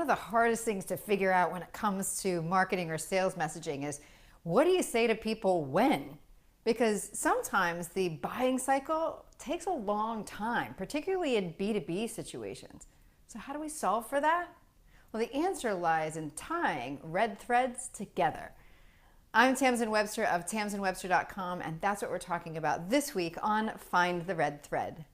the hardest things to figure out when it comes to marketing or sales messaging is, what do you say to people when? Because sometimes the buying cycle takes a long time, particularly in B2B situations. So how do we solve for that? Well, the answer lies in tying red threads together. I'm Tamsen Webster of tamsenwebster.com, and that's what we're talking about this week on Find the Red Thread.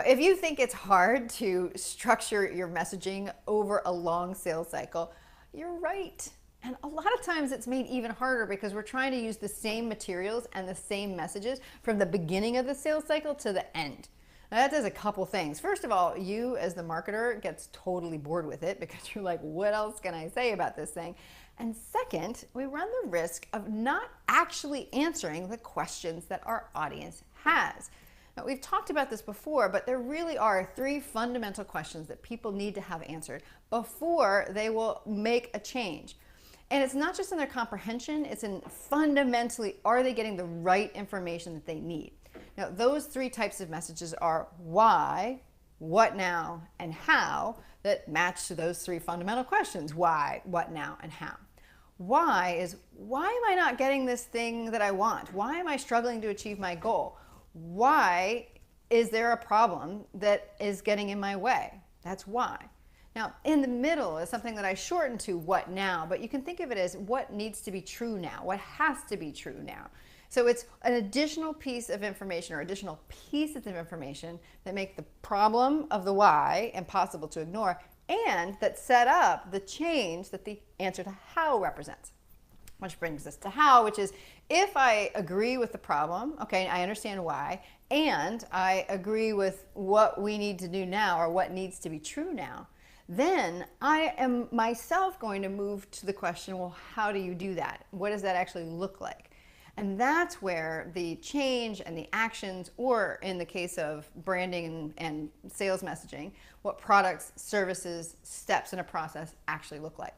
If you think it's hard to structure your messaging over a long sales cycle, you're right. And a lot of times it's made even harder because we're trying to use the same materials and the same messages from the beginning of the sales cycle to the end. Now that does a couple things. First of all, you as the marketer gets totally bored with it because you're like, what else can I say about this thing? And second, we run the risk of not actually answering the questions that our audience has. Now, we've talked about this before, but there really are three fundamental questions that people need to have answered before they will make a change. And it's not just in their comprehension, it's in fundamentally, are they getting the right information that they need? Now, those three types of messages are why, what now, and how, that match to those three fundamental questions: why, what now, and how. Why is, why am I not getting this thing that I want? Why am I struggling to achieve my goal? Why is there a problem that is getting in my way? That's why. Now, in the middle is something that I shorten to what now, but you can think of it as what needs to be true now, what has to be true now. So it's an additional piece of information or additional pieces of information that make the problem of the why impossible to ignore and that set up the change that the answer to how represents. Which brings us to how, which is, if I agree with the problem, okay, I understand why, and I agree with what we need to do now or what needs to be true now, then I am myself going to move to the question, well, how do you do that? What does that actually look like? And that's where the change and the actions, or in the case of branding and sales messaging, what products, services, steps in a process actually look like.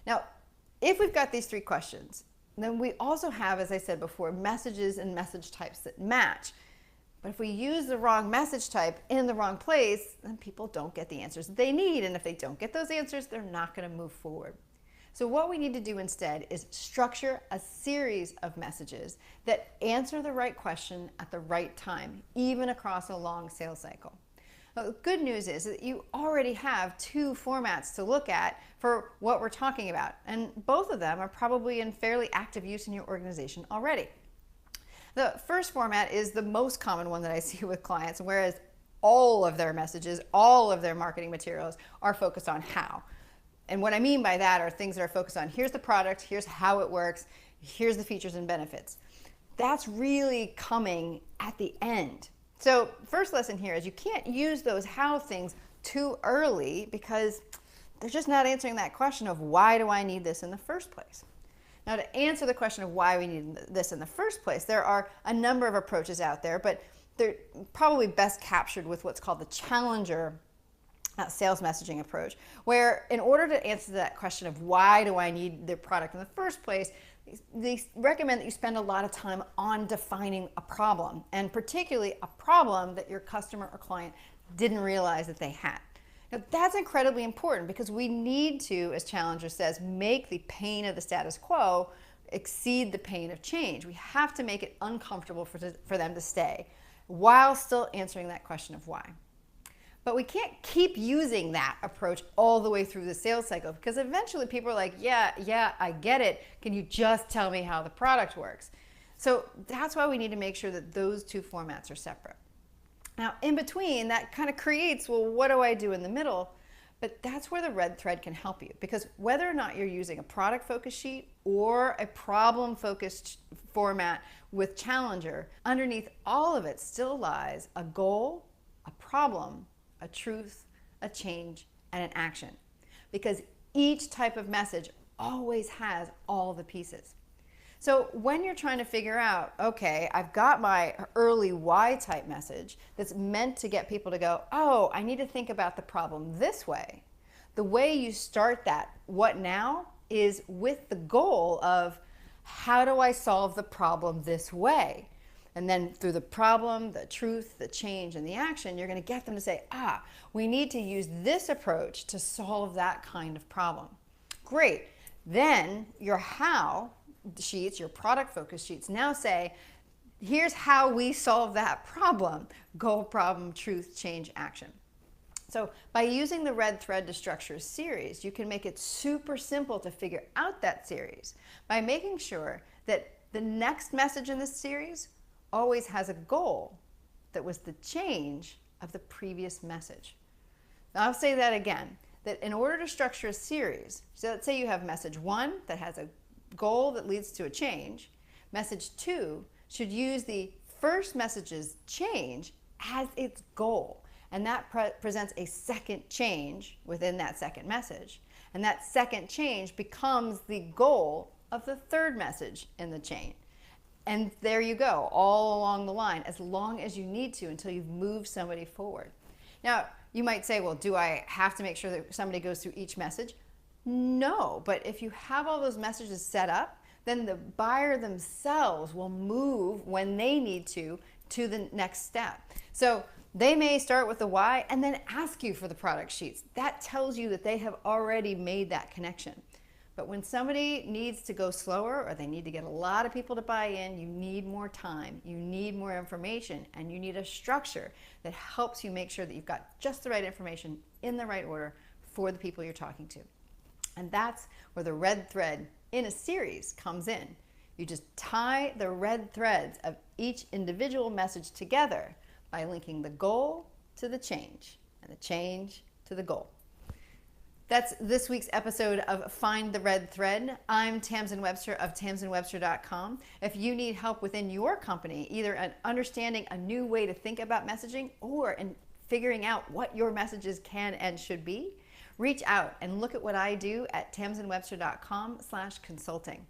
Now, if we've got these three questions, then we also have, as I said before, messages and message types that match. But if we use the wrong message type in the wrong place, then people don't get the answers that they need. And if they don't get those answers, they're not going to move forward. So what we need to do instead is structure a series of messages that answer the right question at the right time, even across a long sales cycle. Now, the good news is that you already have two formats to look at for what we're talking about, and both of them are probably in fairly active use in your organization already. The first format is the most common one that I see with clients, whereas all of their messages, all of their marketing materials are focused on how. And what I mean by that are things that are focused on, here's the product, here's how it works, here's the features and benefits. That's really coming at the end. So first lesson here is you can't use those how things too early because they're just not answering that question of why do I need this in the first place. Now, to answer the question of why we need this in the first place, there are a number of approaches out there, but they're probably best captured with what's called the challenger sales messaging approach, where in order to answer that question of why do I need the product in the first place, they recommend that you spend a lot of time on defining a problem, and particularly a problem that your customer or client didn't realize that they had. Now, that's incredibly important because we need to, as Challenger says, make the pain of the status quo exceed the pain of change. We have to make it uncomfortable for them to stay while still answering that question of why. But we can't keep using that approach all the way through the sales cycle because eventually people are like, yeah, I get it. Can you just tell me how the product works? So that's why we need to make sure that those two formats are separate. Now, in between, that kind of creates, well, what do I do in the middle? But that's where the red thread can help you, because whether or not you're using a product focus sheet or a problem focused format with Challenger, underneath all of it still lies a goal, a problem, a truth, a change, and an action. Because each type of message always has all the pieces. So when you're trying to figure out, okay, I've got my early why type message that's meant to get people to go, oh, I need to think about the problem this way. The the way you start that what now is with the goal of, how do I solve the problem this way? And then through the problem, the truth, the change, and the action, you're going to get them to say, we need to use this approach to solve that kind of problem. Great. Then your how sheets, your product focus sheets, now say, here's how we solve that problem. Goal, problem, truth, change, action. So by using the red thread to structure a series, you can make it super simple to figure out that series by making sure that the next message in this series always has a goal that was the change of the previous message. Now I'll say that again, that in order to structure a series, so let's say you have message 1 that has a goal that leads to a change. Message 2 should use the first message's change as its goal. And that presents a second change within that second message. And that second change becomes the goal of the third message in the chain. And there you go, all along the line, as long as you need to until you've moved somebody forward. Now, you might say, well, do I have to make sure that somebody goes through each message? No, but if you have all those messages set up, then the buyer themselves will move when they need to the next step. So they may start with the why and then ask you for the product sheets. That tells you that they have already made that connection. But when somebody needs to go slower, or they need to get a lot of people to buy in, you need more time, you need more information, and you need a structure that helps you make sure that you've got just the right information in the right order for the people you're talking to. And that's where the red thread in a series comes in. You just tie the red threads of each individual message together by linking the goal to the change and the change to the goal. That's this week's episode of Find the Red Thread. I'm Tamsen Webster of tamsenwebster.com. If you need help within your company, either in understanding a new way to think about messaging or in figuring out what your messages can and should be, reach out and look at what I do at tamsenwebster.com/consulting.